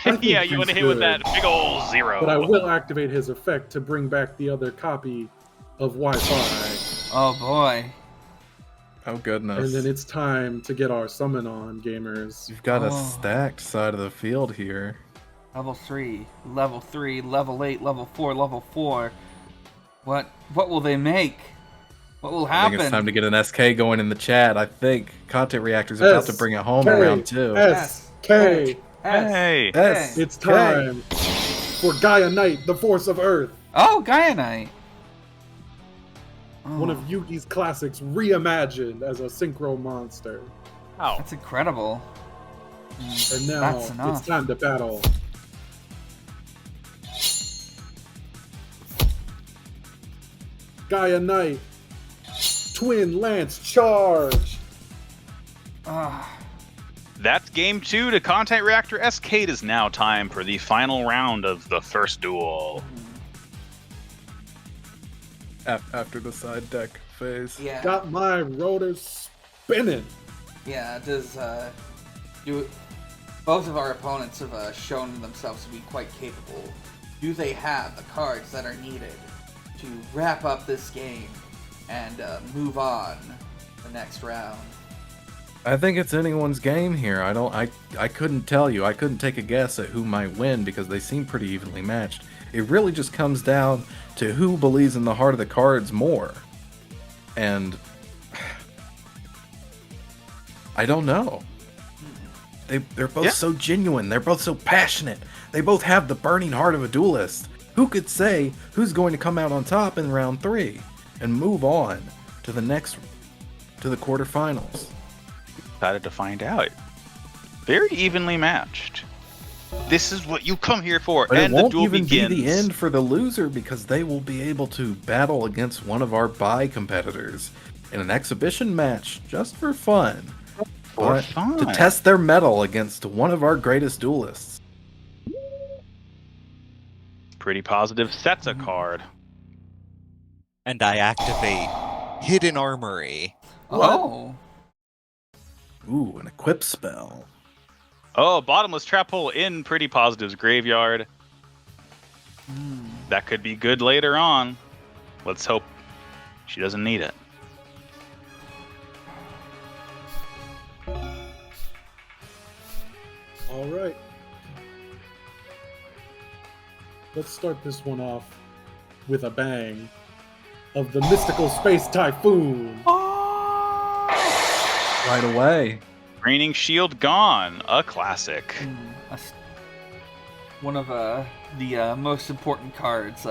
think Yeah, you want to he's hit with good. that big ol' 0. But I will activate his effect to bring back the other copy of Wi-Fi. Oh boy. Oh goodness. And then it's time to get our summon on, gamers. You've got a Oh. stacked side of the field here. Level 3, level 3, level 8, level 4, level 4. What will they make? What will I happen? think it's time to get an SK going in the chat. I think Content Reactor's about to bring it home in round 2. S K. Hey, Yes. It's time for Gaia Knight, the Force of Earth. Oh, Gaia Knight. Oh, One of Yugi's classics reimagined as a synchro monster. oh, That's incredible. And now That's enough. it's time to battle. Gaia Knight, Twin Lance Charge. That's game 2 to Content Reactor SK. It is now time for the final round of the first duel. After the side deck phase. Yeah. Got my rotor spinning. Yeah, both of our opponents have shown themselves to be quite capable. Do they have the cards that are needed to wrap up this game and move on the next round? I think it's anyone's game here. I couldn't tell you. I couldn't take a guess at who might win because they seem pretty evenly matched. It really just comes down to who believes in the heart of the cards more. And I don't know. They're both so genuine. They're both so passionate. They both have the burning heart of a duelist. Who could say who's going to come out on top in round 3 and move on to the quarterfinals? Excited to find out. Very evenly matched. This is what you come here for. But and it won't the duel even begins. be the end for the loser because they will be able to battle against one of our bye competitors in an exhibition match just for fun. To test their mettle against one of our greatest duelists. Pretty positive sets a card. And I activate Hidden Armory. Oh. Ooh, an equip spell. Oh, Bottomless Trap Hole in Pretty Positive's graveyard. That could be good later on. Let's hope she doesn't need it. All right. Let's start this one off with a bang of the Mystical Space Typhoon. Right away. Raining Shield gone. A classic. One of the most important cards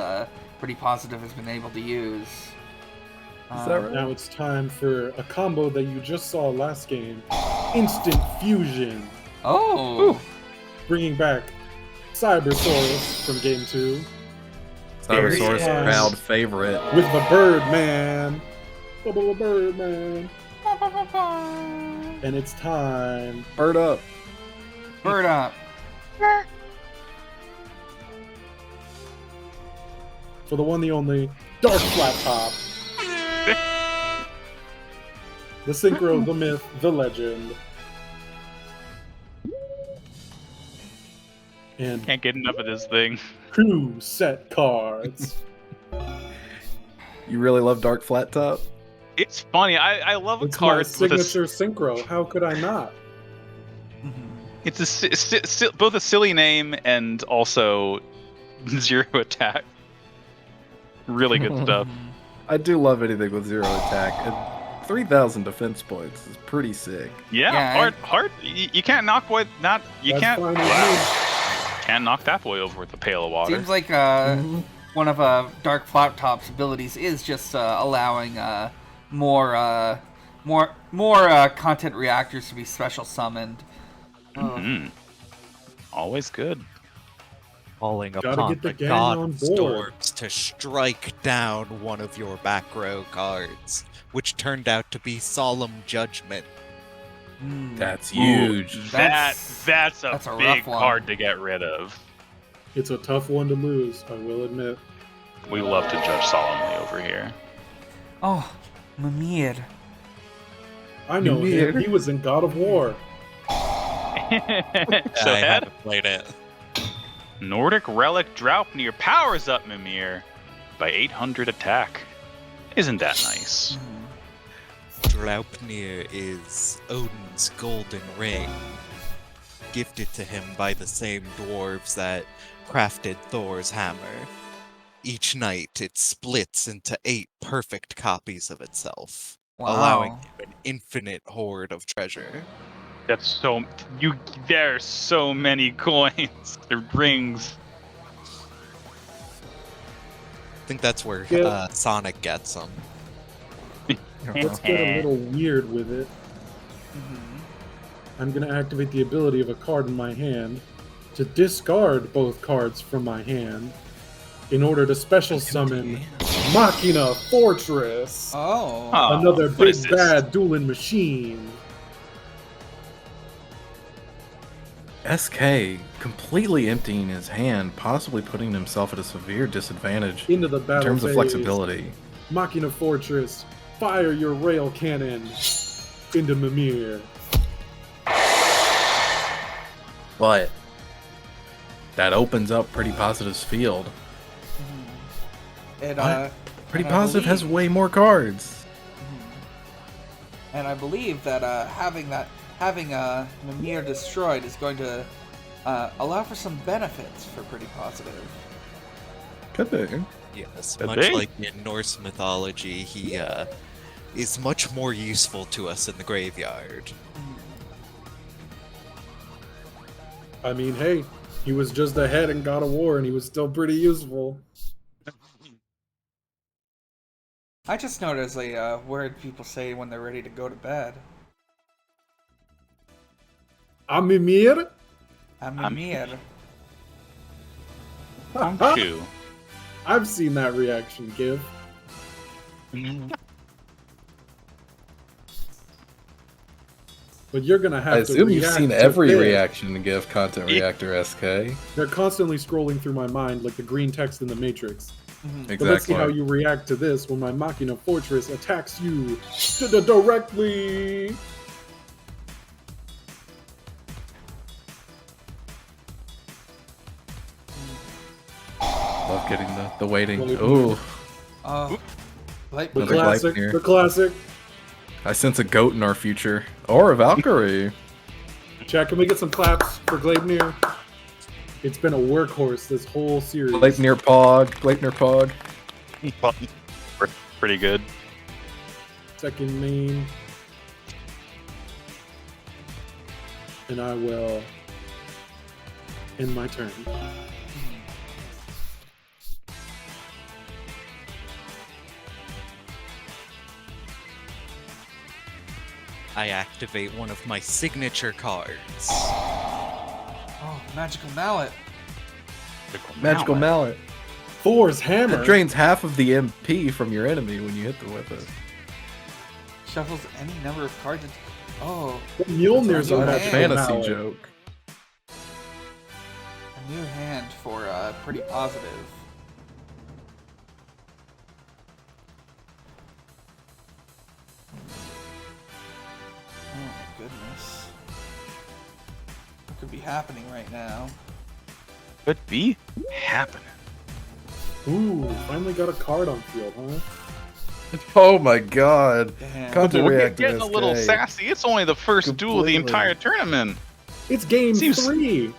Pretty Positive has been able to use. Is that right? Now it's time for a combo that you just saw last game. Instant Fusion. Oh! Bringing back Cybersaurus from game 2. Cybersaurus, Very crowd nice. favorite. With the Birdman. Bubble Birdman. And it's time. Bird up. Bird up. For the one, the only, Dark Flat Top. The Synchro, the Myth, the Legend. And Can't get enough of this thing. 2 set cards. You really love Dark Flat Top? It's funny. I love a It's my card with a signature Synchro. How could I not? It's both a silly name and also 0 attack. Really good stuff. I do love anything with 0 attack. And 3,000 defense points is pretty sick. Yeah, hard. You can't knock boy. You That's can't. fine with Wow. Can't knock that boy over with a pail of water. Seems like one of Dark Flat Top's abilities is just allowing more content reactors to be special summoned. Always good. Calling Gotta upon get the the gang god on of board. storms to strike down one of your back row cards, which turned out to be Solemn Judgment. That's huge. That's That's a a big rough one. card to get rid of. It's a tough one to lose, I will admit. We love to judge solemnly over here. Oh, Mimir. I know Mimir. him. He was in God of War. So I Ed, haven't played it. Nordic Relic Draupnir powers up Mimir by 800 attack. Isn't that nice? Draupnir is Odin's golden ring, gifted to him by the same dwarves that crafted Thor's hammer. Each night, it splits into 8 perfect copies of itself, allowing him an infinite hoard of treasure. That's so there's so many coins. The rings. I think that's where Yeah. Sonic gets them. Let's get a little weird with it. I'm going to activate the ability of a card in my hand to discard both cards from my hand in order to special summon Machina Fortress. Oh. Another what big is this? bad dueling machine. SK completely emptying his hand, possibly putting himself at a severe disadvantage Into the in battle terms of phase. flexibility. Machina Fortress, fire your rail cannon into Mimir. But that opens up Pretty Positive's field. And, What? Pretty and I Positive has believe- way more cards. And I believe that having Mimir destroyed is going to allow for some benefits for Pretty Positive. Could be. Yes, Could much be. like in Norse mythology, he is much more useful to us in the graveyard. I mean, hey, he was just ahead in God of War, and he was still pretty useful. I just noticed a word people say when they're ready to go to bed. I'm Mimir. I'm Mimir. Shoe. I've seen that reaction gif. But you're gonna have I to. assume you've react seen to every this. reaction to give Content Yeah. Reactor SK. They're constantly scrolling through my mind like the green text in the Matrix. Exactly. But let's see how you react to this when my Machina Fortress attacks you directly. Love getting the waiting. Waiting. Ooh, Oh, like The Another classic. Gleipnir. The classic. I sense a goat in our future. Or a Valkyrie. Chat, can we get some claps for Gleipnir? It's been a workhorse this whole series. Gleipnir Pog. Pretty good. Second main. And I will end my turn. I activate one of my signature cards. oh, magical mallet. Magical Mallet. Thor's hammer. It drains half of the MP from your enemy when you hit them with it. Shuffles any number of cards. Oh, Mjolnir's New on That that hand. fantasy mallet. joke. a new hand for Pretty Positive. Oh my goodness. What could be happening right now? Could be happening. Ooh, finally got a card on field, huh? Oh my god. Damn. Content We're Reactor getting a little SK. sassy. It's only the first duel of the Completely. entire tournament. It's game Seems- 3.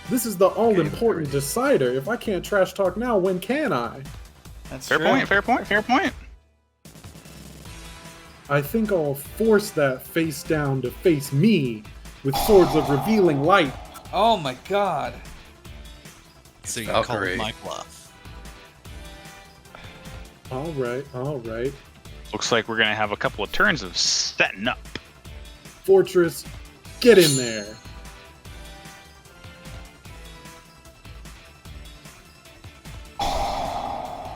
This is the all-important Game decider. If I can't trash talk now, when can I? That's Fair true. point, fair point, fair point. I think I'll force that face down to face me with swords of revealing light. Oh my god. So you Valkyrie. called my bluff. All right, all right. Looks like we're gonna have a couple of turns of setting up. Fortress, get in there.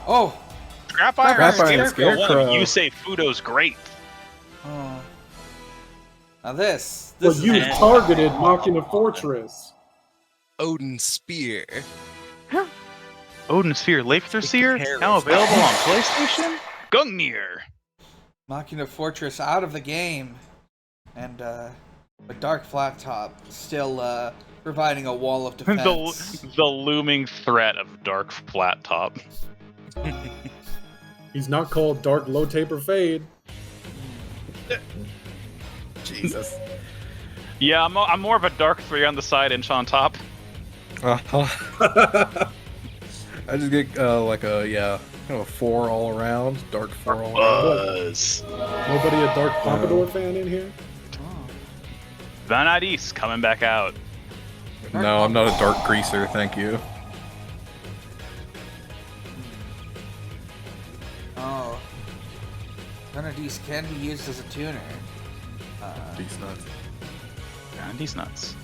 Oh. Scrap Iron Scrap Iron Scarecrow. Scarecrow. You say Fudo's great. Oh. Now this. Well, This is you an- targeted Machina Fortress. Odin Spear. Odin Sphere, Leifthur Seer, Harris. now available on PlayStation. Gungnir. Machina Fortress out of the game. And a Dark Flat Top still providing a wall of defense. The looming threat of Dark Flat Top. He's not called Dark Low Taper Fade. Jesus. Yeah, I'm more of a Dark 3 on the side, inch on top. I just get like a kind of a 4 all around, dark 4 all around. Buzz. Nobody a Dark Pompadour fan in here? Oh. Van Adis coming back out. No, I'm not a dark greaser, thank you. Oh. Grenadiers can be used as a tuner. These nuts. Van Adis nuts.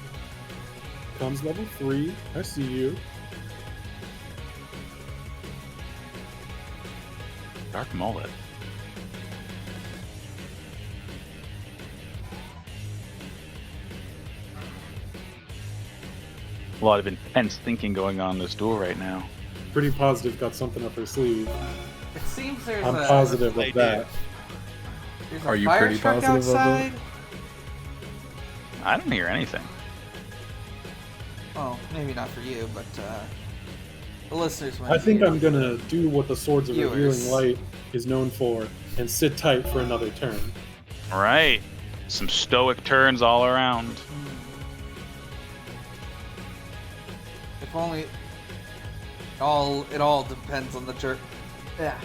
Comes level 3. I see you. Dark mullet. A lot of intense thinking going on in this duel right now. Pretty positive got something up her sleeve. It seems there's I'm a positive I of that. there's Are a you fire pretty truck positive of it? outside. I don't hear anything. Well, maybe not for you, but the listeners might. I think hear. I'm gonna do what the Swords of Viewers. Revealing Light is known for and sit tight for another turn. All right. Some stoic turns all around. If only. It all depends on the jerk. Yeah.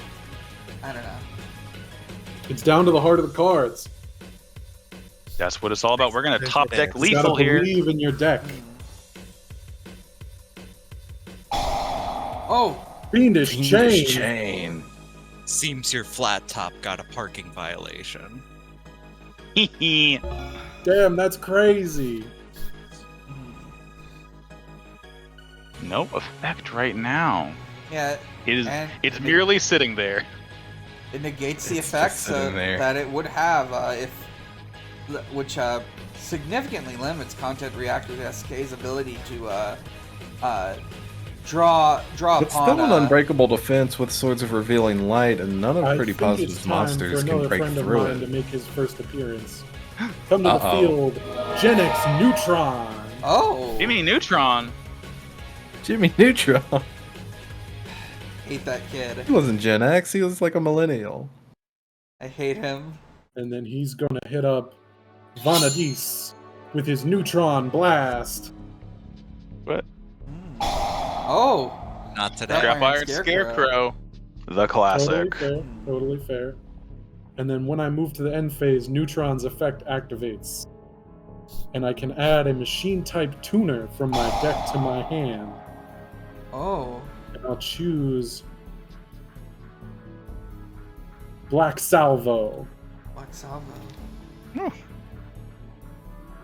I don't know. It's down to the heart of the cards. That's what it's all about. We're going to top deck You You gotta lethal here. believe in your deck. Oh, Fiendish Chain. chain. Seems your flat top got a parking violation. Damn, that's crazy. No effect right now. yeah. It is. And It's merely sitting there. It negates the It's just effects sitting there. that it would have which significantly limits Content Reactor SK's ability to draw It's upon. still an unbreakable defense with Swords of Revealing Light, and none of I Pretty think it's Positive's time monsters for can another break friend of through mine to it. make his first appearance. Come to the Uh-oh. field, Gen X Neutron. Oh, Jimmy Neutron. Jimmy Neutron. hate that kid. He wasn't Gen X, he was like a millennial. I hate him. And then he's gonna hit up Vanadis with his Neutron Blast. What? Oh, Not today. Scrap Scrap Iron Scarecrow. Scarecrow. The classic. Totally fair. Totally fair. And then when I move to the end phase, Neutron's effect activates. And I can add a machine type tuner from my deck to my hand. oh, And I'll choose Black Salvo. Black Salvo. Hmm.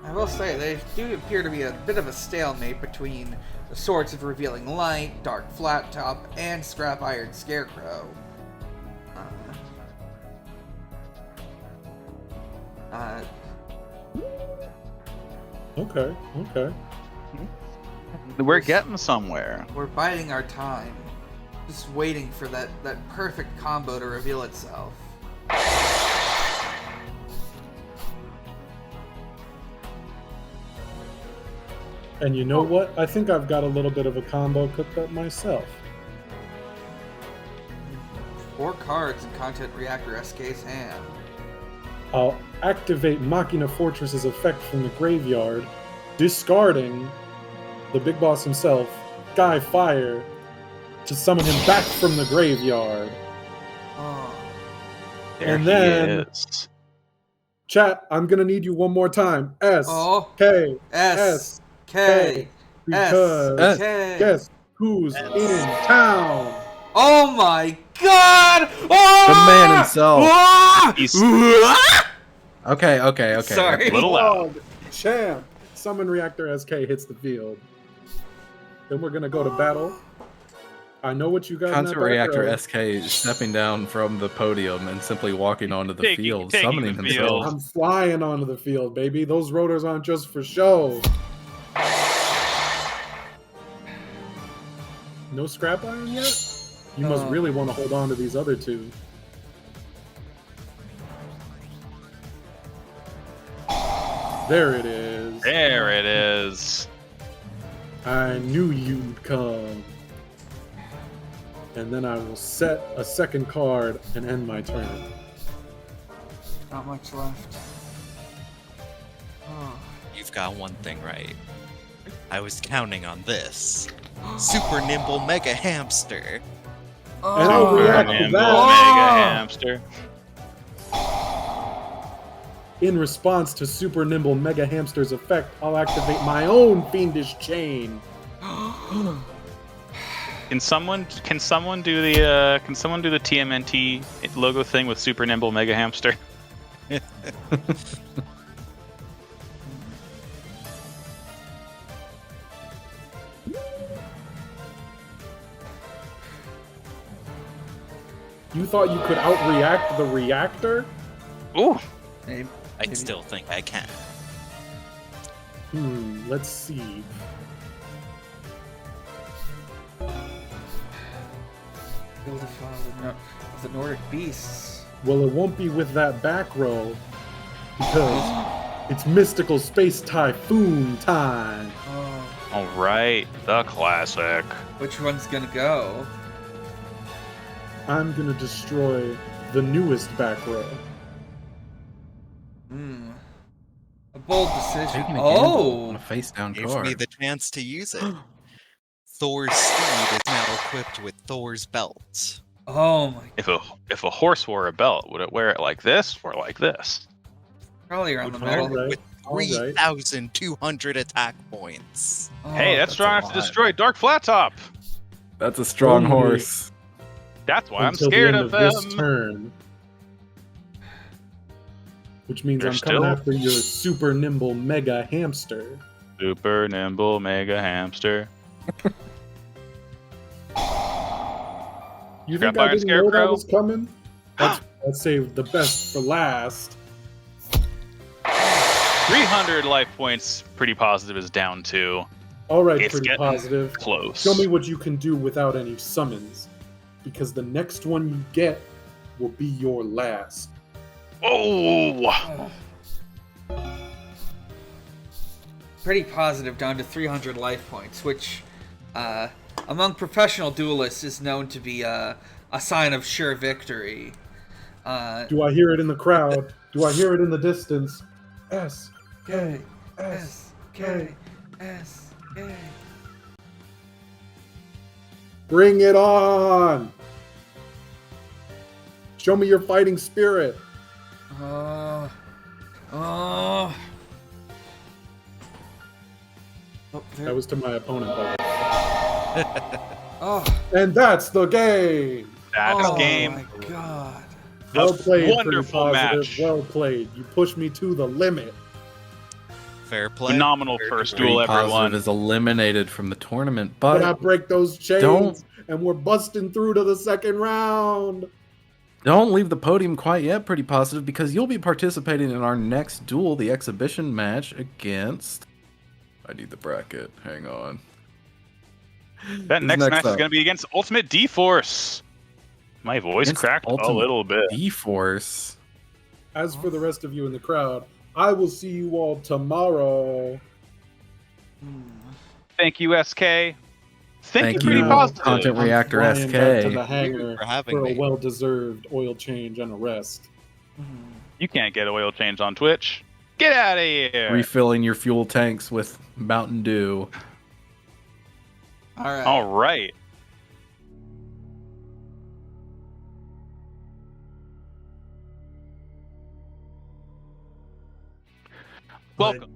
I will say, they do appear to be a bit of a stalemate between the Swords of Revealing Light, Dark Flat Top, and Scrap Iron Scarecrow. Okay, okay. We're getting somewhere. We're biding our time. Just waiting for that perfect combo to reveal itself. And you know what? I think I've got a little bit of a combo cooked up myself. 4 cards in Content Reactor SK's hand. I'll activate Machina Fortress's effect from the graveyard, discarding the big boss himself, Guy Fire, to summon him back from the graveyard. Oh, There And he then- is. Chat, I'm gonna need you one more time. S Oh. K S K because S K. guess who's in town? Oh my God! Oh! The man himself. Ah! He's- Okay. Sorry. A little loud. Dog, champ. Summon Reactor SK hits the field. Then we're gonna go to battle. I know what you got. in Content that back Reactor row. SK stepping down from the podium and simply walking onto the Taking field, the summoning field. himself. I'm flying onto the field, baby. Those rotors aren't just for show. No scrap iron yet? You must really want to hold on to these other two. There it is. There it is. I knew you'd come. And then I will set a second card and end my turn. Not much left. Oh. You've got one thing right. I was counting on this. Super nimble mega hamster. And I'll Oh. react to Nimble that. Mega Hamster. In response to Super Nimble Mega Hamster's effect, I'll activate my own Fiendish Chain. Can someone do the TMNT logo thing with Super Nimble Mega Hamster? You thought you could outreact the reactor? Ooh. Maybe, I maybe. still think I can. Let's see. Build a father of the Nordic beasts. Well, it won't be with that back row because it's mystical space typhoon time. Oh, All right, the classic. which one's gonna go? I'm gonna destroy the newest back row. A bold decision. Taking a gamble on Oh, a face down Give card. me the chance to use it. Thor's steed is now equipped with Thor's belt. oh my! If a horse wore a belt, would it wear it like this or like this? Probably around the Would wear middle. it Alright, with alright. 3,200 attack points. Oh, Hey, that's that's strong a enough to lot. destroy Dark Flat Top. That's a strong Only horse. That's why I'm until scared the end of this them. turn. Which means They're I'm coming still- after your super nimble mega hamster. Super nimble mega hamster. You Grab think I Iron didn't know that Scarecrow? was coming? I'd save the best for last. 300 life points, pretty positive, is down to. Alright, It's pretty getting positive. close. Show me what you can do without any summons. Because the next one you get will be your last. Oh! Pretty positive, down to 300 life points, which, among professional duelists, is known to be a sign of sure victory. Do I hear it in the crowd? Do I hear it in the distance? S, K, S, K. S, K. Bring it on! Show me your fighting spirit. Oh. That was to my opponent, by the way. Oh. And that's the game! That's Oh game. my god. The Well played, pretty wonderful positive. match. Well played. You pushed me to the limit. Fair play. Phenomenal Fair first play. duel Pretty ever positive won. is eliminated from the tournament, But I but break those chains, don't- and we're busting through to the second round. don't leave the podium quite yet, Pretty Positive, because you'll be participating in our next duel, the exhibition match against... I need the bracket. Hang on. That Who's next match is up? going to be against Ultimate D-Force. My voice Against cracked a Ultimate little bit. D-Force. As for the rest of you in the crowd, I will see you all tomorrow. Thank you, SK. Thank you, Thank Pretty you, Positive. Content I'm Reactor flying back to SK. the hangar for having for a me. well-deserved oil change and a rest. You can't get oil change on Twitch. Get out of here. Refilling your fuel tanks with Mountain Dew. All right. All right. Welcome.